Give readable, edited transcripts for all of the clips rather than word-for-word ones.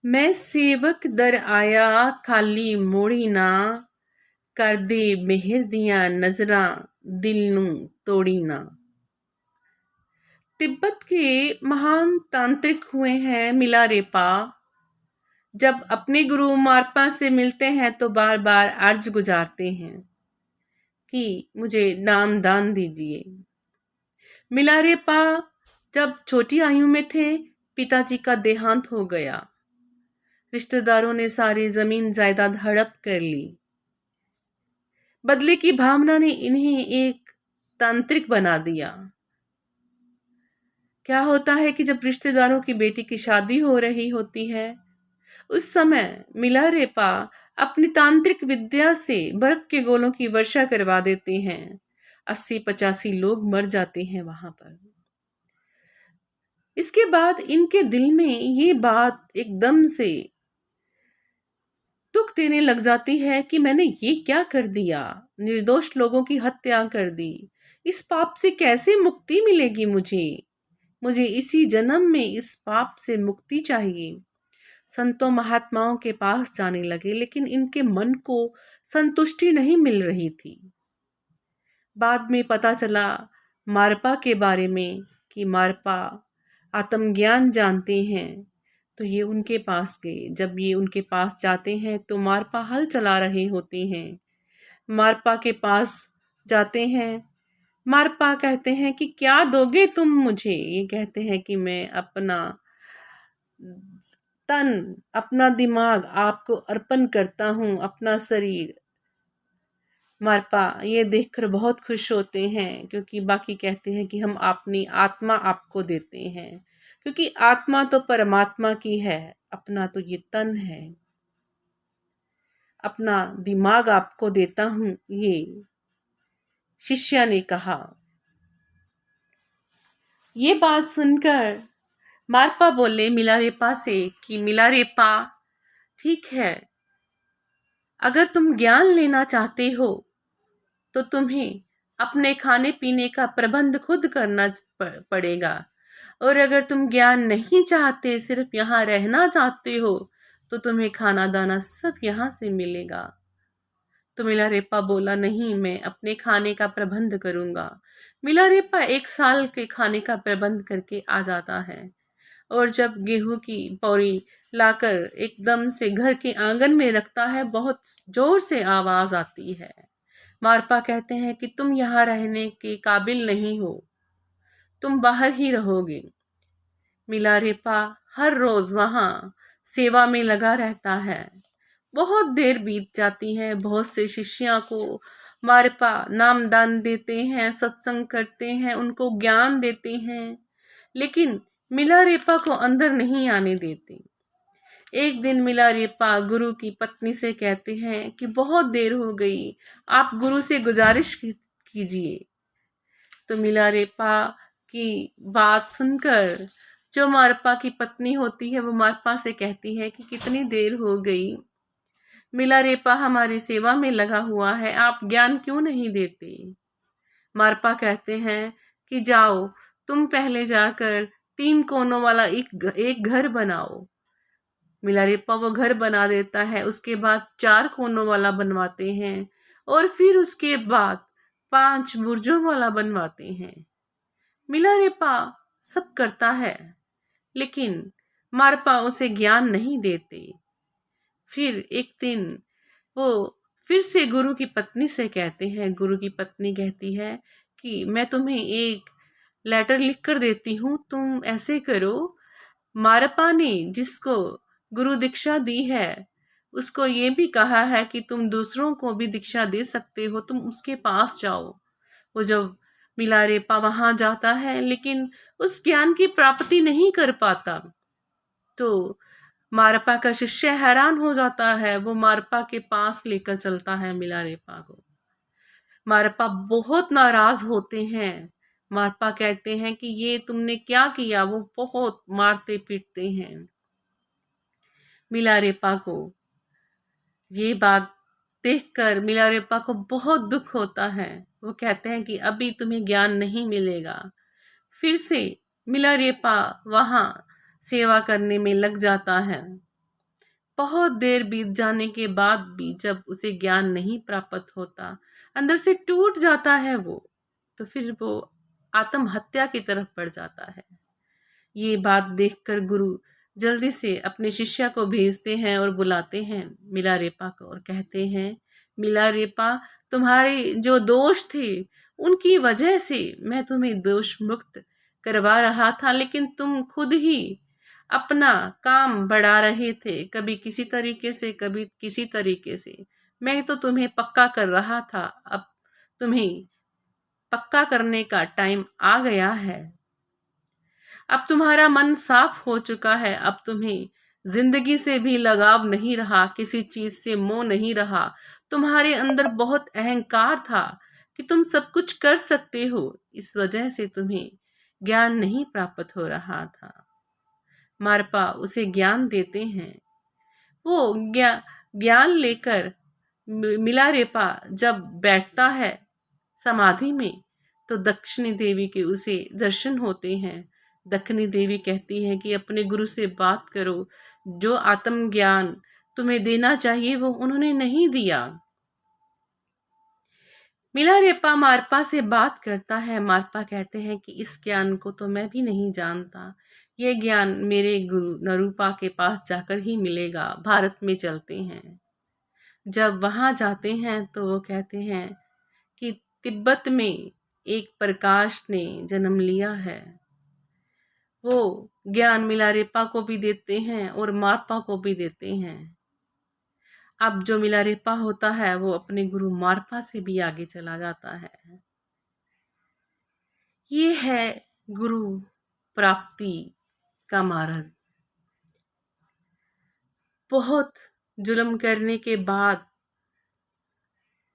मैं सेवक दर आया खाली मोड़ी ना, कर दे मेहर दियां नजरां दिल नूं तोड़ी ना। तिब्बत के महान तांत्रिक हुए हैं मिलारेपा। जब अपने गुरु मारपा से मिलते हैं तो बार बार अर्ज गुजारते हैं कि मुझे नाम दान दीजिए। मिलारेपा जब छोटी आयु में थे, पिताजी का देहांत हो गया। रिश्तेदारों ने सारी जमीन जायदाद हड़प कर ली। बदले की भावना ने इन्हें एक तांत्रिक बना दिया। क्या होता है कि जब रिश्तेदारों की बेटी की शादी हो रही होती है, उस समय मिलारेपा अपनी तांत्रिक विद्या से बर्फ के गोलों की वर्षा करवा देते हैं। 80-85 लोग मर जाते हैं वहां पर। इसके बाद इनके दिल में ये बात एकदम से दुख देने लग जाती है कि मैंने ये क्या कर दिया, निर्दोष लोगों की हत्या कर दी। इस पाप से कैसे मुक्ति मिलेगी मुझे इसी जन्म में इस पाप से मुक्ति चाहिए। संतों महात्माओं के पास जाने लगे, लेकिन इनके मन को संतुष्टि नहीं मिल रही थी। बाद में पता चला मारपा के बारे में कि मारपा आत्मज्ञान जानते हैं, तो ये उनके पास गए। जब ये उनके पास जाते हैं तो मारपा हल चला रहे होते हैं। मारपा के पास जाते हैं, मारपा कहते हैं कि क्या दोगे तुम मुझे। ये कहते हैं कि मैं अपना तन, अपना दिमाग आपको अर्पण करता हूँ, अपना शरीर। मारपा ये देखकर बहुत खुश होते हैं, क्योंकि बाकी कहते हैं कि हम अपनी आत्मा आपको देते हैं, क्योंकि आत्मा तो परमात्मा की है, अपना तो ये तन है। अपना दिमाग आपको देता हूँ, ये शिष्या ने कहा। ये बात सुनकर मारपा बोले मिलारेपा से कि मिलारेपा, ठीक है, अगर तुम ज्ञान लेना चाहते हो तो तुम्हें अपने खाने पीने का प्रबंध खुद करना पड़ेगा, और अगर तुम ज्ञान नहीं चाहते, सिर्फ यहाँ रहना चाहते हो, तो तुम्हें खाना दाना सब यहाँ से मिलेगा। तो मिलारेपा बोला, नहीं, मैं अपने खाने का प्रबंध करूंगा। मिलारेपा 1 साल के खाने का प्रबंध करके आ जाता है, और जब गेहूं की पौड़ी लाकर एकदम से घर के आंगन में रखता है, बहुत जोर से आवाज आती है। मारपा कहते हैं कि तुम यहाँ रहने के काबिल नहीं हो, तुम बाहर ही रहोगे। मिलारेपा हर रोज वहां सेवा में लगा रहता है। बहुत देर बीत जाती है। बहुत से शिष्यों को मारपा नामदान देते हैं, सत्संग करते हैं, उनको ज्ञान देते हैं, लेकिन मिलारेपा को अंदर नहीं आने देते। एक दिन मिलारेपा गुरु की पत्नी से कहते हैं कि बहुत देर हो गई, आप गुरु से गुजारिश कीजिए। तो मिलारेपा की बात सुनकर जो मारपा की पत्नी होती है, वो मारपा से कहती है कि कितनी देर हो गई, मिलारेपा हमारी सेवा में लगा हुआ है, आप ज्ञान क्यों नहीं देते। मारपा कहते हैं कि जाओ, तुम पहले जाकर 3 कोनों वाला एक घर बनाओ। मिलारेपा वो घर बना देता है। उसके बाद 4 कोनों वाला बनवाते हैं, और फिर उसके बाद 5 बुर्जों वाला बनवाते हैं। मिलारेपा सब करता है, लेकिन मारपा उसे ज्ञान नहीं देते। फिर एक दिन वो फिर से गुरु की पत्नी से कहते हैं। गुरु की पत्नी कहती है कि मैं तुम्हें एक लेटर लिख कर देती हूँ, तुम ऐसे करो, मारपा ने जिसको गुरु दीक्षा दी है, उसको ये भी कहा है कि तुम दूसरों को भी दीक्षा दे सकते हो, तुम उसके पास जाओ। वो जब मिलारेपा वहां जाता है, लेकिन उस ज्ञान की प्राप्ति नहीं कर पाता, तो मारपा का शिष्य हैरान हो जाता है। वो मारपा के पास लेकर चलता है मिलारेपा को। मारपा बहुत नाराज होते हैं। मारपा कहते हैं कि ये तुमने क्या किया। वो बहुत मारते पीटते हैं मिलारेपा को। ये बात देखकर मिलारेपा को बहुत दुख होता है। वो कहते हैं कि अभी तुम्हें ज्ञान नहीं मिलेगा। फिर से मिलारेपा वहां सेवा करने में लग जाता है। बहुत देर बीत जाने के बाद भी जब उसे ज्ञान नहीं प्राप्त होता, अंदर से टूट जाता है वो, तो फिर वो आत्महत्या की तरफ बढ़ जाता है। ये बात देखकर गुरु जल्दी से अपने शिष्य को भेजते हैं और बुलाते हैं मिलारेपा को और कहते हैं, मिलारेपा, तुम्हारे जो दोष थे उनकी वजह से मैं तुम्हें दोष मुक्त करवा रहा था, लेकिन तुम खुद ही अपना काम बढ़ा रहे थे, कभी किसी तरीके से कभी किसी तरीके से। मैं तो तुम्हें पक्का कर रहा था, अब तुम्हें पक्का करने का टाइम आ गया है। अब तुम्हारा मन साफ हो चुका है, अब तुम्हें जिंदगी से भी लगाव नहीं रहा, किसी चीज से मोह नहीं रहा। तुम्हारे अंदर बहुत अहंकार था कि तुम सब कुछ कर सकते हो, इस वजह से तुम्हें ज्ञान नहीं प्राप्त हो रहा था। मारपा उसे ज्ञान देते हैं। वो ज्ञान लेकर मिलारेपा जब बैठता है समाधि में, तो दक्षिणी देवी के उसे दर्शन होते हैं। दक्षिणी देवी कहती है कि अपने गुरु से बात करो, जो आत्म ज्ञान तुम्हें देना चाहिए वो उन्होंने नहीं दिया। मिलारेपा मारपा से बात करता है। मारपा कहते हैं कि इस ज्ञान को तो मैं भी नहीं जानता, ये ज्ञान मेरे गुरु नरूपा के पास जाकर ही मिलेगा, भारत में चलते हैं। जब वहाँ जाते हैं तो वो कहते हैं कि तिब्बत में एक प्रकाश ने जन्म लिया है। वो ज्ञान मिलारेपा को भी देते हैं और मारपा को भी देते हैं। अब जो मिलारेपा होता है वो अपने गुरु मारपा से भी आगे चला जाता है। ये है गुरु प्राप्ति का मार्ग। बहुत जुल्म करने के बाद,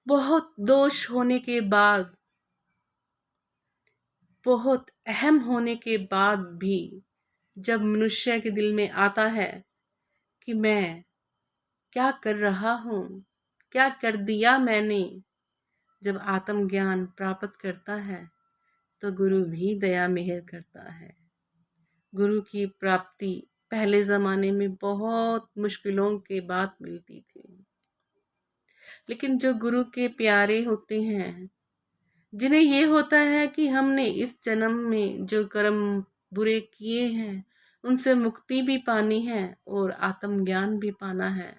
बहुत दोष होने के बाद, बहुत अहम होने के बाद भी जब मनुष्य के दिल में आता है कि मैं क्या कर रहा हूँ, क्या कर दिया मैंने, जब आत्मज्ञान प्राप्त करता है तो गुरु भी दया मेहर करता है। गुरु की प्राप्ति पहले ज़माने में बहुत मुश्किलों के बाद मिलती थी, लेकिन जो गुरु के प्यारे होते हैं, जिन्हें ये होता है कि हमने इस जन्म में जो कर्म बुरे किए हैं उनसे मुक्ति भी पानी है और आत्मज्ञान भी पाना है,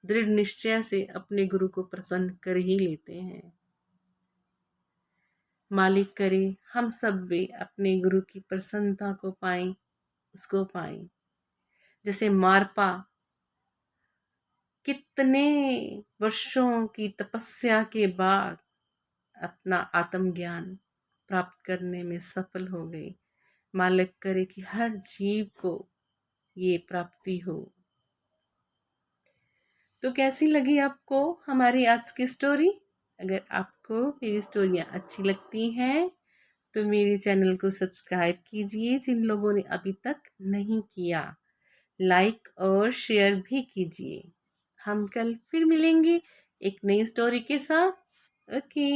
दृढ़ निश्चय से अपने गुरु को प्रसन्न कर ही लेते हैं। मालिक करे हम सब भी अपने गुरु की प्रसन्नता को पाएं, उसको पाएं। जैसे मारपा कितने वर्षों की तपस्या के बाद अपना आत्मज्ञान प्राप्त करने में सफल हो गई। मालिक करे कि हर जीव को ये प्राप्ति हो। तो कैसी लगी आपको हमारी आज की स्टोरी? अगर आपको मेरी स्टोरियाँ अच्छी लगती हैं तो मेरे चैनल को सब्सक्राइब कीजिए, जिन लोगों ने अभी तक नहीं किया, लाइक और शेयर भी कीजिए। हम कल फिर मिलेंगे एक नई स्टोरी के साथ। ओके।